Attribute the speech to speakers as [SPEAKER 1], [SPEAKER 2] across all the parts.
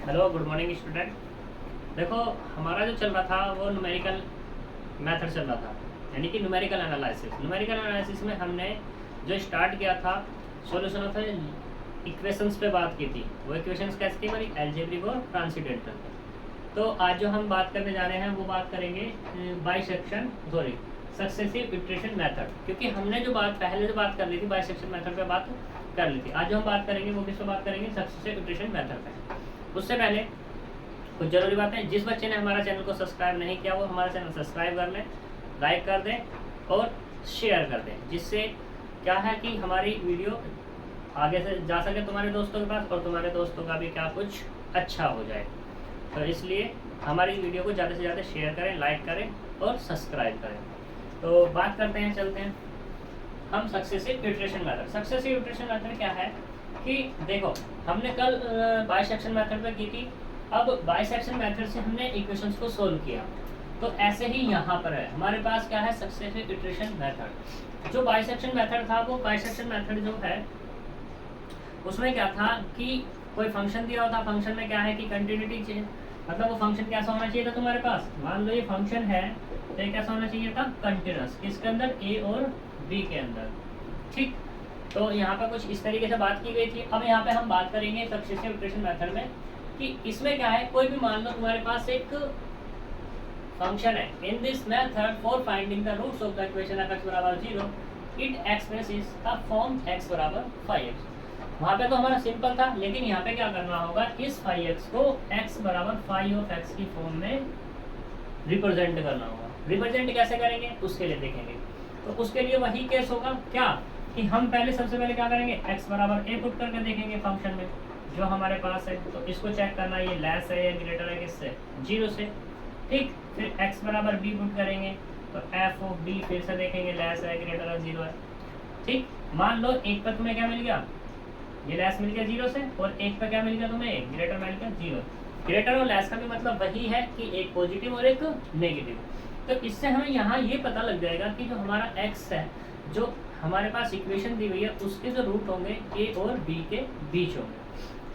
[SPEAKER 1] Hello, good morning student. देखो, हमारा जो चल रहा था वो न्यूमेरिकल मेथड चल रहा था, यानी कि न्यूमेरिकल एनालिसिस। न्यूमेरिकल एनालिसिस में हमने जो स्टार्ट किया था सॉल्यूशन ऑफ इक्वेशंस पे बात की थी। वो इक्वेशंस कैसे थी हमारी? अलजेब्रिक और ट्रांसेंडेंटल। तो आज जो हम बात करने जा रहे हैं वो बात करेंगे सक्सेसिव इटरेशन मेथड, क्योंकि हमने जो बात कर ली थी बाइसेक्शन मेथड पे बात कर ली थी। आज जो हम बात करेंगे वो किस पे बात करेंगे? सक्सेसिव इटरेशन मेथड पे। उससे पहले कुछ जरूरी बातें, जिस बच्चे ने हमारा चैनल को सब्सक्राइब नहीं किया वो हमारा चैनल सब्सक्राइब कर लें, लाइक कर दें और शेयर कर दें, जिससे क्या है कि हमारी वीडियो आगे से जा सके तुम्हारे दोस्तों के पास और तुम्हारे दोस्तों का भी क्या कुछ अच्छा हो जाए। तो इसलिए हमारी वीडियो को ज़्यादा से ज़्यादा शेयर करें, लाइक करें और सब्सक्राइब करें। तो बात करते हैं, चलते हैं हम successive iteration method. Successive iteration method क्या है कि देखो, हमने कल बाइसेक्शन मेथड पे की थी। अब बाइसेक्शन मेथड से हमने इक्वेशंस को सोल्व किया, तो ऐसे ही यहाँ पर है हमारे पास क्या है? Successive iteration method. जो बाइसेक्शन मेथड था वो बाइसेक्शन मेथड जो है उसमें क्या था कि कोई फंक्शन दिया होता, फंक्शन में क्या है कि कंटिन्यूटी चाहिए, मतलब वो फंक्शन कैसा होना चाहिए था तुम्हारे पास। मान लो ये फंक्शन है तो ये कैसा होना चाहिए था? कंटिन्यूअस। किसके अंदर? ए और बी के अंदर। ठीक, तो यहाँ पे कुछ इस तरीके से बात की गई थी। अब यहाँ पे हम बात करेंगे सक्सेसिव इटरेशन मेथड में कि इसमें क्या है, कोई भी मान लो तुम्हारे पास एक फंक्शन है। In this method for finding the roots of the equation f x बराबर 0 it expresses the form x बराबर 5x। वहाँ पे तो हमारा सिंपल था, लेकिन यहाँ पे क्या करना होगा? इस 5x को x बराबर 5 ऑफ x की फॉर्म में रिप्रेजेंट करना होगा। रिप्रेजेंट कैसे करेंगे उसके लिए देखेंगे। तो उसके लिए वही केस होगा क्या कि हम सबसे पहले क्या करेंगे? x बराबर a पुट करके देखेंगे फंक्शन में जो हमारे पास है। तो इसको चेक करना ये लेस है या ग्रेटर है किससे? 0 से। ठीक, फिर x बराबर b पुट करेंगे तो f ऑफ b फिर से देखेंगे लेस है ग्रेटर है 0 है। ठीक, मान लो एक पर तुम्हें क्या मिल गया? ये लेस मिल गया 0 से, और एक पे क्या मिल गया तुम्हें? ग्रेटर मिल गया 0। ग्रेटर और लेस का भी मतलब वही है कि एक पॉजिटिव और एक नेगेटिव। तो इससे हमें यहाँ ये पता लग जाएगा कि जो हमारा x है, जो हमारे पास इक्वेशन दी हुई है, उसके जो रूट होंगे a और b के बीच होंगे।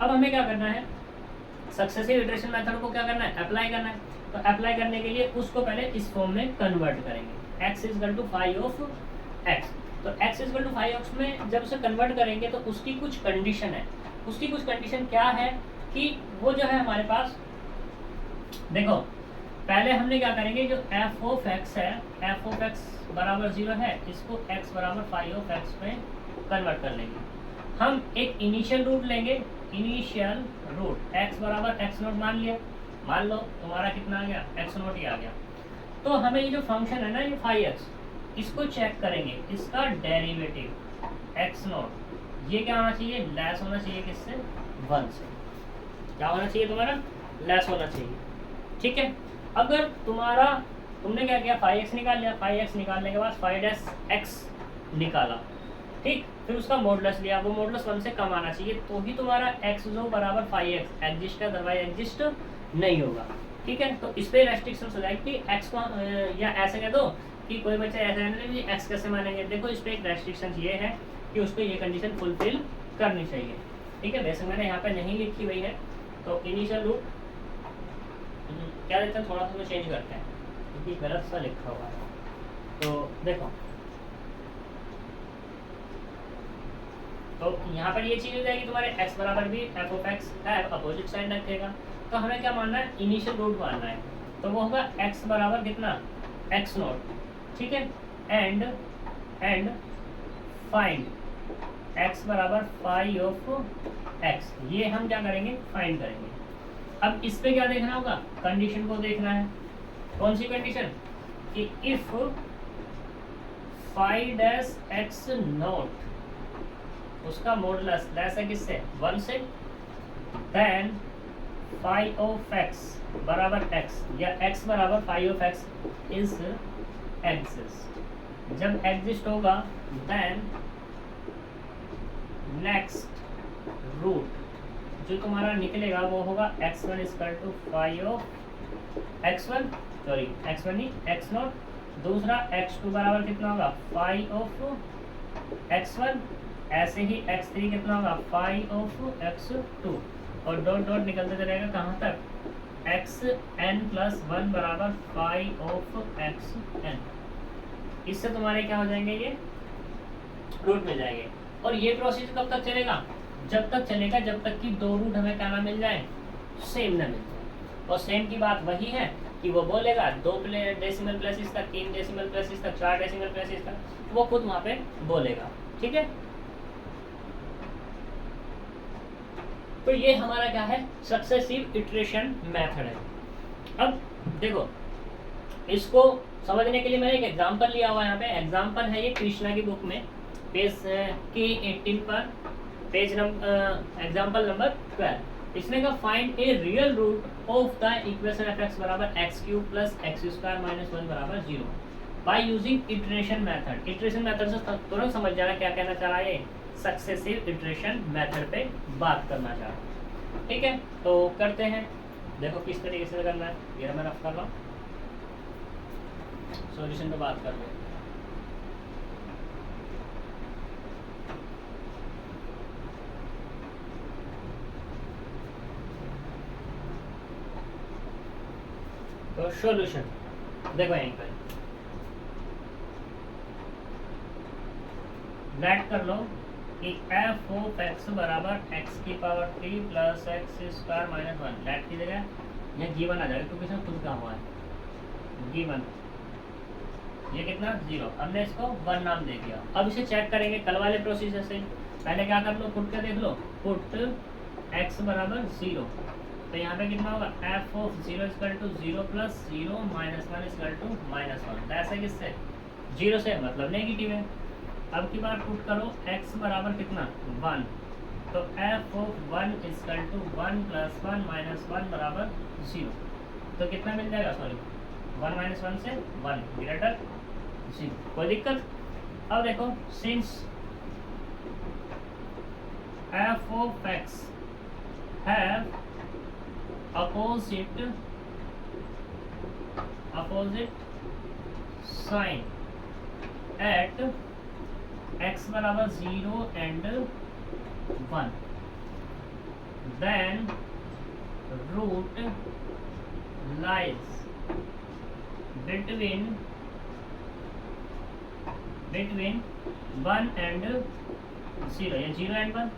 [SPEAKER 1] अब हमें क्या करना है? सक्सेसिव इटरेशन मेथड को क्या करना है? अप्लाई करना है। तो अप्लाई करने के लिए उसको पहले इस फॉर्म में कन्वर्ट करेंगे। x is equal to 5 of x। तो x is equal to 5x में जब उसे कन्वर्ट करेंगे तो उसकी कुछ कंडीशन है। उसकी कुछ कंडीशन क्या है कि वो जो है हमारे पास, देखो पहले हमने क्या करेंगे, जो f ऑफ x है, f ऑफ x बराबर 0 है, इसको x बराबर 5 ऑफ x में कन्वर्ट कर लेंगे। हम एक इनिशियल रूट लेंगे, इनिशियल रूट x बराबर x0 मान लिया। मान लो तुम्हारा कितना आ गया? x0 ही आ गया। तो हमें ये जो फंक्शन है ना, ये 5x, इसको चेक करेंगे, इसका डेरिवेटिव x0 ये क्या होना चाहिए? लेस होना चाहिए किससे? 1 से। क्या होना चाहिए तुम्हारा? लेस होना चाहिए। ठीक है, अगर तुमने क्या किया? 5x निकाल लिया। 5x निकालने के बाद 5x निकाला, ठीक, फिर उसका मॉडुलस लिया। वो मॉडुलस 1 से कम आना चाहिए, तो ही तुम्हारा x जो बराबर 5x एग्जिस्ट है, अदरवाइज एग्जिस्ट नहीं होगा। ठीक है, तो इस पर रेस्ट्रिक्शन हो जाएगी कि x को या ऐसे कह दो कि कोई बच्चा ऐसा नहीं x कैसे मानेंगे। देखो, इस पर एक रेस्ट्रिक्शन ये है कि उस पर ये कंडीशन फुलफिल करनी चाहिए। ठीक है, वैसे मैंने यहाँ पे नहीं लिखी हुई है, तो इनिशियल रूट क्या देते हैं, थोड़ा सा चेंज करते हैं क्योंकि गलत सा लिखा हुआ है। तो देखो, तो यहाँ पर ये चीज़ हो जाएगी तुम्हारे x बराबर भी f ऑफ x है, अपोजिट साइन रखेगा। तो हमें क्या मानना है? इनिशियल रूट मानना है। तो वो होगा x बराबर कितना? x0। ठीक है, एंड फाइंड x बराबर 5 ऑफ x। ये हम क्या करेंगे? फाइंड करेंगे। अब इस पे क्या देखना होगा? कंडीशन को देखना है। कौन सी कंडीशन? कि इफ 5-x0 उसका मॉडुलस लेस है किससे? 1 से, देन 5 ऑफ x बराबर x या x बराबर 5 ऑफ x इज एग्जिस्ट। जब एग्जिस्ट होगा देन नेक्स्ट रूट जो तुम्हारा निकलेगा वो होगा x1 equal to 5 of x1, sorry x1 नहीं x0। दूसरा x2 बराबर कितना होगा? 5 ऑफ x1। ऐसे ही x3 कितना होगा? 5 ऑफ x2। और डॉट डॉट निकलते चलेगा कहाँ तक, एक्स एन प्लस वन बराबर फाइव ऑफ एक्स एन। इससे तुम्हारे क्या हो जाएंगे, ये रूट मिल जाएंगे। और ये प्रोसेस कब तक चलेगा, जब तक चलेगा जब तक कि दो रूट हमें क्या ना मिल जाए, सेम ना मिल जाए। और सेम की बात वही है कि वो बोलेगा 2 डेसिमल प्लेसेस तक, 3 डेसिमल प्लेसेस तक, 4 डेसिमल प्लेसेस तक, वो खुद वहां पे बोलेगा। ठीक है, तो ये हमारा क्या है, सक्सेसिव इटरेशन मेथड है। अब देखो, इसको समझने के लिए मैंने एक एग्जांपल लिया हुआ है यहाँ पे। एग्जांपल है ये कृष्णा की बुक में, पेज के 18 पर, पेज नंबर एग्जांपल नंबर 12। इसने कहा find a real root of the equation F X बराबर X cube plus X square minus 1 बराबर 0 by using iteration method. Iteration method से तुरंत समझ जाना क्या कहना चाह रहा है, सक्सेसिव इटरेशन मेथड पे बात करना चाह रहा है। ठीक है, तो करते हैं, देखो किस तरीके से करना है। ये मैं रफ कर रहा हूँ, सॉल्यूशन पे बात कर रहे हैं। तो सॉल्यूशन देखो यहीं पर लेट कर लो कि एफ ऑफ एक्स बराबर एक्स की power 3 plus X square minus 1। Let की जगह यह गिवन आ जाएगा क्योंकि इसमें खुद का हुआ है गिवन। ये कितना 0, हमने इसको 1 नाम दे दिया। अब इसे चेक करेंगे कल वाले प्रोसीजर से। पहले क्या कर लो, पुट के देख लो, पुट एक्स बराबर 0, तो यहाँ पे कितना होगा, F of 0 equal to 0 plus 0 minus 1 equal to minus 1। ऐसे किससे, 0 से, मतलब नेगेटिव है। अब की बार पुट करो x बराबर कितना 1, तो f of 1 equal to 1 plus 1 minus 1 बराबर 0। तो कितना मिल जाएगा, सॉरी 1 माइनस 1 से 1 ग्रेटर 0। कोई दिक्कत। अब देखो since f of x have opposite sign at x बराबर 0 and 1, then root lies between 1 and 0, या 0 and 1,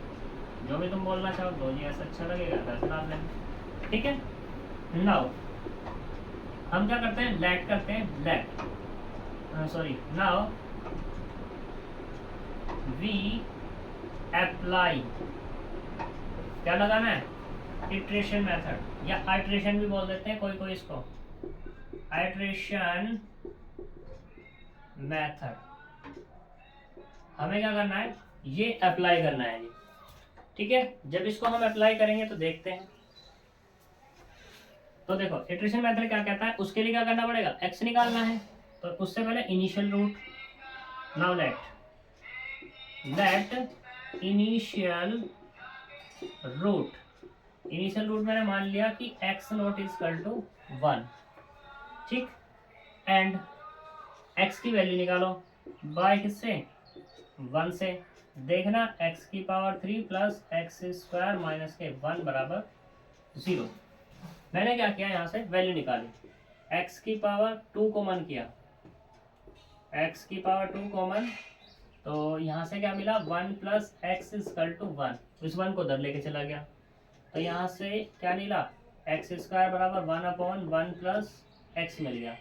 [SPEAKER 1] जो भी तुम बोलना चाहो तो ये ऐसा अच्छा लगेगा वैसे नाम लेना। ठीक है, नाउ हम क्या करते हैं, लेट करते हैं, let sorry now we apply, क्या लगाना है, इटरेशन मेथड या आइट्रेशन भी बोल देते हैं कोई कोई इसको, आइट्रेशन मेथड। हमें क्या करना है, ये अप्लाई करना है जी। ठीक है, जब इसको हम अप्लाई करेंगे तो देखते हैं। तो देखो इटरेशन मेथड क्या कहता है, उसके लिए क्या करना पड़ेगा, x निकालना है। तो उससे पहले initial root, now let initial root मैंने मान लिया कि x nought is equal to 1। ठीक, एंड x की वैल्यू निकालो बाय किससे, 1 से। देखना x की power 3 plus X square minus के 1 बराबर 0। मैंने क्या किया, यहाँ से वैल्यू निकाली, x की पावर 2 कॉमन किया, x की पावर 2 कॉमन, तो यहाँ से क्या मिला, 1 प्लस एक्स इक्वल टू 1, इस 1 को उधर लेके चला गया, तो यहाँ से क्या मिला, एक्स स्क्वायर बराबर 1 अपॉन 1 प्लस एक्स मिल गया।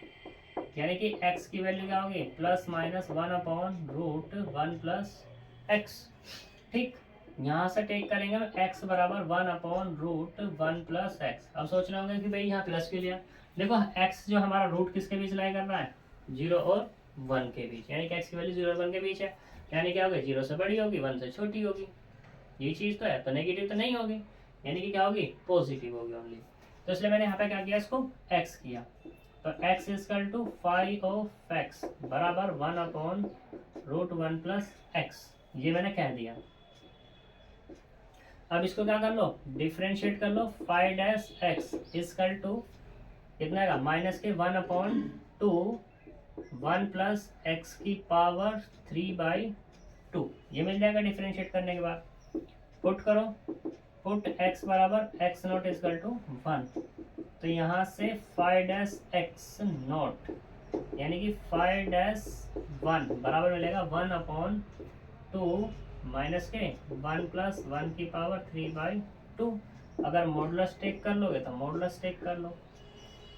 [SPEAKER 1] यानी कि x की वैल्यू क्या होगी, plus minus 1 upon root 1 plus X. ठीक, यहाँ से टेक करेंगे x बराबर 1 अपॉन रूट 1 प्लस एक्स। अब सोच रहे होंगे कि भाई यहाँ प्लस क्यों लिया, देखो x जो हमारा रूट किसके बीच लाई कर रहा है, 0 और 1 के बीच, यानी कि x की वैल्यू 0 और 1 के बीच है, यानी क्या होगी, 0 से बड़ी होगी 1 से छोटी होगी। ये चीज़ तो है, तो नेगेटिव तो नहीं होगी, यानी कि क्या होगी, पॉजिटिव होगी ओनली। तो इसलिए मैंने यहाँ पे क्या किया, इसको x किया, तो x equal to 5 of x बराबर 1 अपॉन रूट 1 प्लस एक्स, ये मैंने कह दिया। अब इसको क्या कर लो, डिफ्रेंशिएट कर लो, 5 डैश एक्स इक्वल टू कितना है, माइनस के 1 अपॉन 2 1 प्लस एक्स की पावर 3/2, ये मिल जाएगा डिफ्रेंशिएट करने के बाद। पुट करो पुट x बराबर x नॉट इजकल टू 1, तो यहाँ से फाइव डैश x नॉट यानी कि फाइव डैश 1 बराबर मिलेगा 1/2 माइनस के 1 + 1 की पावर 3/2। अगर मॉडुलस टेक कर लोगे तो मॉडुलस टेक कर लो,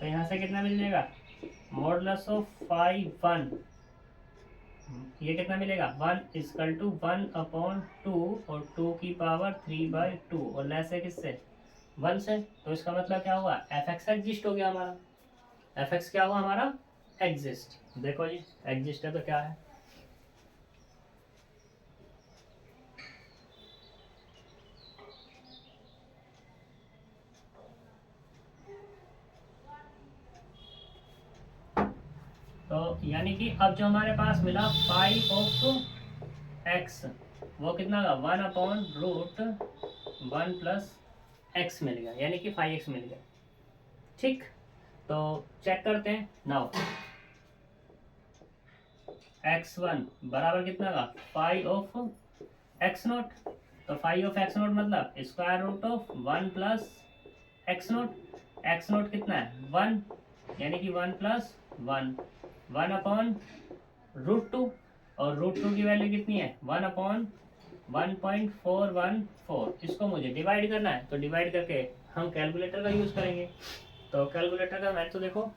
[SPEAKER 1] तो यहाँ से कितना मिल जाएगा मॉडुलस ऑफ 5 1, ये कितना मिलेगा 1 इजकल टू 1/2 और 2 की पावर 3/2 और लेस है किससे 1 से। तो इसका मतलब क्या हुआ fx एग्जिस्ट हो गया हमारा, fx क्या हुआ हमारा एग्जिस्ट। देखो जी एग्जिस्ट है तो क्या है, तो यानी कि अब जो हमारे पास मिला 5 ऑफ x वो कितना का 1/√1 + x मिल गया, यानी कि 5x मिल गया। ठीक, तो चेक करते हैं नाउ x1 बराबर कितना का 5 ऑफ x नॉट, तो 5 ऑफ x नॉट मतलब √1 + x नॉट, x नॉट कितना है 1 यानी कि 1 + 1 1/√2 और √2 की वैल्यू कितनी है 1/1.414। इसको मुझे डिवाइड करना है, तो डिवाइड करके हम कैलकुलेटर का यूज करेंगे। तो कैलकुलेटर का मैथ तो देखो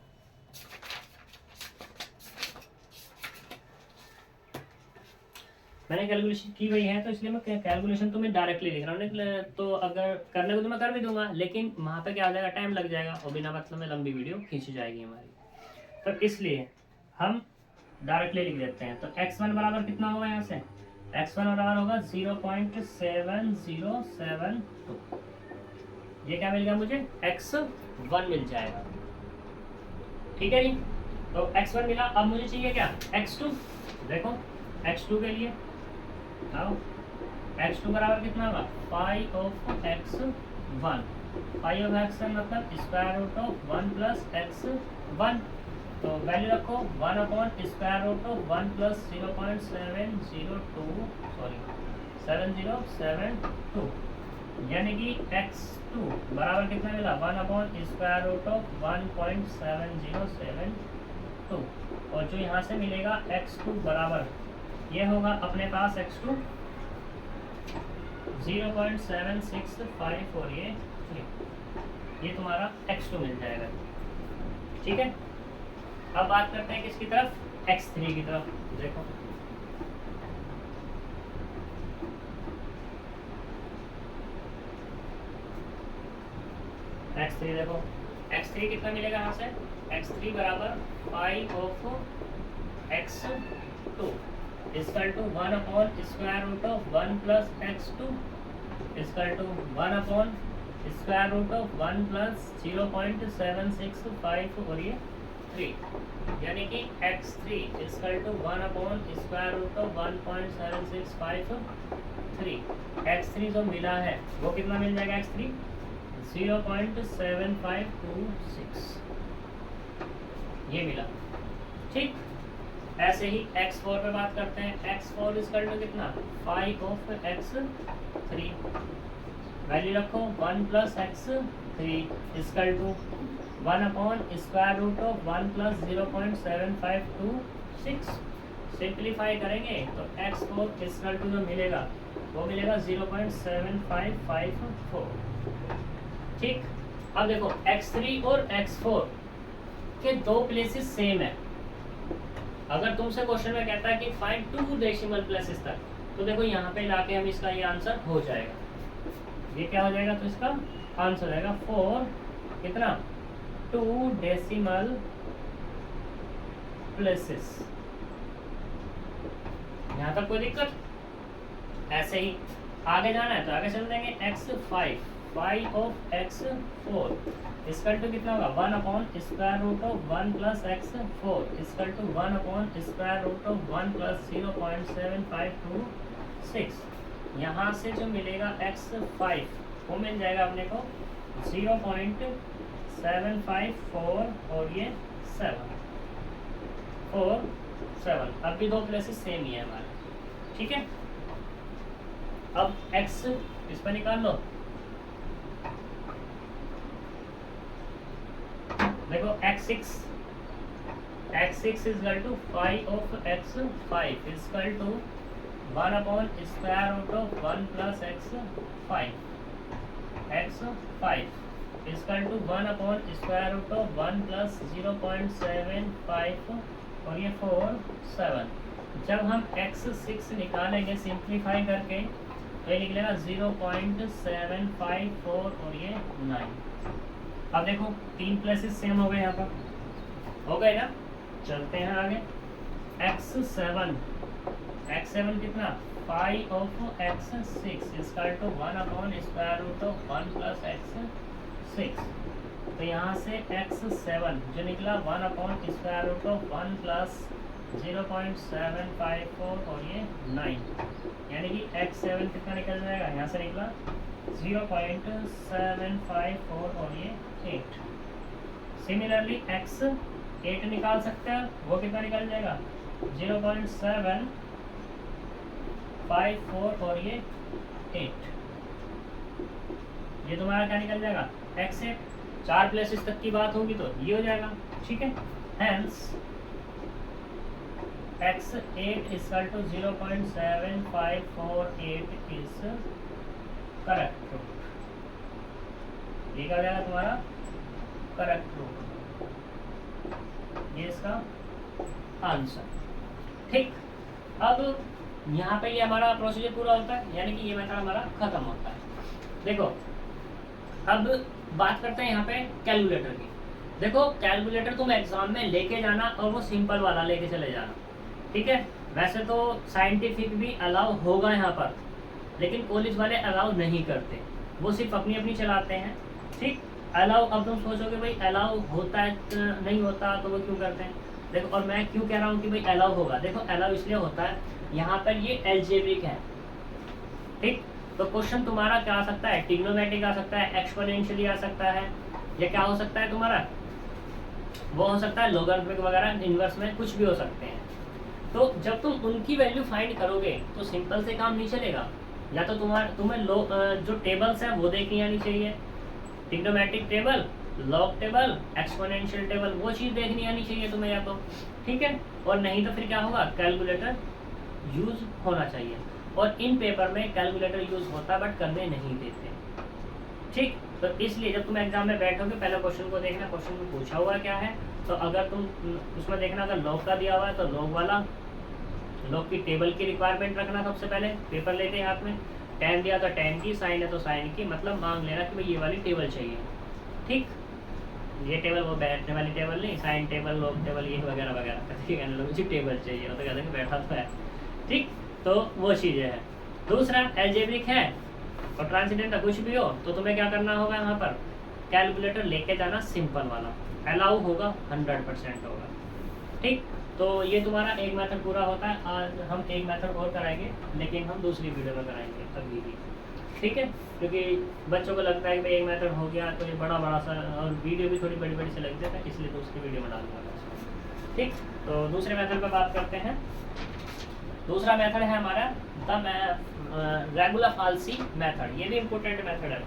[SPEAKER 1] मैंने कैलकुलेशन की हुई है, तो इसलिए मैं कैलकुलेशन तो मैं डायरेक्टली लिख रहा हूँ, तो अगर करने को तो मैं कर भी दूंगा, लेकिन वहाँ पे क्या हो जाएगा टाइम लग जाएगा और बिना मतलब में लंबी वीडियो खींची जाएगी हमारी, तो इसलिए हम डायरेक्टली लिख देते हैं। तो x1 बराबर कितना होगा यहाँ से x1 बराबर होगा 0.7072, ये क्या मिल गया मुझे x1 मिल जाएगा। ठीक है जी, तो x1 मिला। अब मुझे चाहिए क्या x2, देखो x2 के लिए आओ x2 बराबर कितना होगा 5 ऑफ x1, 5 ऑफ x1 मतलब √1 + x1, तो वैल्यू रखो 1/√1 + 702 यानी कि x2 बराबर कितना मिला 1/√1.7072, और जो यहाँ से मिलेगा x2 बराबर ये होगा अपने पास x2 0.765 और ये तुम्हारा x2 मिल जाएगा। ठीक है, अब बात करते हैं किसकी तरफ x3 की तरफ। देखो x3 देखो x3 कितना मिलेगा यहाँ से x3 बराबर 5 of x2 equal to 1/√1 + x2 equal to 1/√1 + 0.765 और ये 3, यानी कि x3 इक्वल टू 1/√1.7653। x3 जो मिला है वो कितना मिल जाएगा x3 0.7526 ये मिला। ठीक, ऐसे ही x4 पे बात करते हैं। x4 इक्वल टू कितना 5 ऑफ x3, वैल्यू रखो 1 + x3 इक्वल टू 1/√1 + 0.7526। सिंप्लीफाई करेंगे तो x4 इक्वल टू जो मिलेगा वो मिलेगा 0.7554। ठीक, अब देखो x3 और x4 के दो प्लेसेस सेम है। अगर तुमसे क्वेश्चन में कहता है कि फाइंड 2 डेसिमल प्लेसेस तक, तो देखो यहाँ पे लाके हम इसका ये आंसर हो जाएगा, ये क्या हो जाएगा तो इसका आंसर हो जाएगा 4 कितना 2 डेसिमल प्लेसेस। यहाँ तक कोई दिक्कत? ऐसे ही आगे जाना है तो आगे चल देंगे x5 5 of x4 equal to कितना होगा 1/√1 + x4 इक्वल टू 1/√1 + 0.7526। यहाँ से जो मिलेगा x5 वो मिल जाएगा अपने को 0.754 और ये 7 अब भी दो प्लेसेस सेम ही है हमारे। ठीक है, अब x इस पर निकाल लो, देखो x6 is equal to 5 of x5 is equal to 1 upon square root of 1 plus x5 is equal to 1 upon square root of 1 plus 0.75 और ये 4 7। जब हम x6 निकालेंगे सिंप्लीफाई करके तो ये निकलेगा 0.754 और ये 9। अब देखो तीन प्लेसेस सेम हो गए यहाँ पर, हो गए ना। चलते हैं आगे। x7 कितना 5 of x6 equal to 1 upon square root of 1 plus x6। तो यहाँ से x7 जो निकला 1 upon square root of 1 plus 0.754 और ये 9, यानी कि x7 कितना निकल जाएगा, यहाँ से निकला 0.754 और ये 8। सिमिलरली x8 निकाल सकते हैं, वो कितना निकल जाएगा 0.754 और ये 8। ये तुम्हारा क्या निकल जाएगा x8। 4 प्लेसेस तक की बात होगी तो ये हो जाएगा, ठीक है। Hence x8 equal to 0.7548 is correct root. ये क्या हो जाएगा तुम्हारा करेक्ट रूट, ये इसका आंसर, ठीक। अब यहाँ पे ये हमारा प्रोसीजर पूरा होता है, यानी कि ये मेथड हमारा खत्म होता है। देखो अब बात करते हैं यहाँ पे कैलकुलेटर की। देखो कैलकुलेटर तुम एग्जाम में लेके जाना और वो सिंपल वाला लेके चले जाना, ठीक है। वैसे तो साइंटिफिक भी अलाउ होगा यहाँ पर, लेकिन कॉलेज वाले अलाउ नहीं करते, वो सिर्फ अपनी अपनी चलाते हैं, ठीक। अलाउ, अब तुम सोचोगे भाई अलाउ होता है नहीं होता तो वो क्यों करते हैं। देखो और मैं क्यों कह रहा हूँ कि भाई अलाउ होगा। देखो अलाउ इसलिए होता है, यहाँ पर ये एल्जेब्रिक है, ठीक। तो क्वेश्चन तुम्हारा क्या आ सकता है, ट्रिग्नोमेट्रिक आ सकता है, एक्सपोनेंशियली आ सकता है, या क्या हो सकता है तुम्हारा, वो हो सकता है लॉगरिथमिक वगैरह, इनवर्स में कुछ भी हो सकते हैं। तो जब तुम उनकी वैल्यू फाइंड करोगे तो सिंपल से काम नहीं चलेगा। या तो तुम्हें जो टेबल्स हैं वो देखनी आनी चाहिए, trigonometric table, log table, exponential table, वो चीज़ देखनी आनी चाहिए तुम्हें या तो, ठीक है। और नहीं तो फिर क्या होगा, कैलकुलेटर यूज़ होना चाहिए। और इन पेपर में कैलकुलेटर यूज़ होता है बट करने नहीं देते, ठीक। तो इसलिए जब तुम एग्जाम में बैठोगे पहले क्वेश्चन को देखना, क्वेश्चन में पूछा हुआ क्या है। तो अगर तुम उसमें देखना, अगर लॉग का दिया हुआ है तो लॉग वाला, लॉग की टेबल की रिक्वायरमेंट रखना सबसे पहले पेपर लेते हैं हाथ में। tan दिया तो tan की, साइन है तो साइन की, मतलब मांग लेना कि भाई ये वाली टेबल चाहिए, ठीक। ये टेबल, वो बैठने वाली टेबल नहीं, साइन टेबल, लॉग टेबल, ये वगैरह वगैरह, ठीक है। मुझे टेबल चाहिए, तो कहते हैं बैठा तो है, ठीक। तो वो चीज़ें हैं। दूसरा एल्जेब्रिक है और ट्रांसेंडेंटल कुछ भी हो तो तुम्हें क्या करना होगा, यहाँ पर कैलकुलेटर लेके जाना, सिंपल वाला अलाउ होगा, 100% होगा, ठीक। तो ये तुम्हारा एक मेथड पूरा होता है। आज हम एक मेथड और कराएंगे, लेकिन हम दूसरी वीडियो में कराएंगे अभी भी, ठीक है। क्योंकि बच्चों को लगता है कि भाई एक मेथड हो गया तो ये बड़ा सा, और वीडियो भी थोड़ी बड़ी बड़ी से लगती है, इसलिए दूसरी वीडियो में डालूंगा, ठीक। तो दूसरे मेथड पर बात करते हैं। दूसरा मेथड है हमारा द रेगुलर फाल्सी मेथड। ये भी इम्पोर्टेंट मेथड है।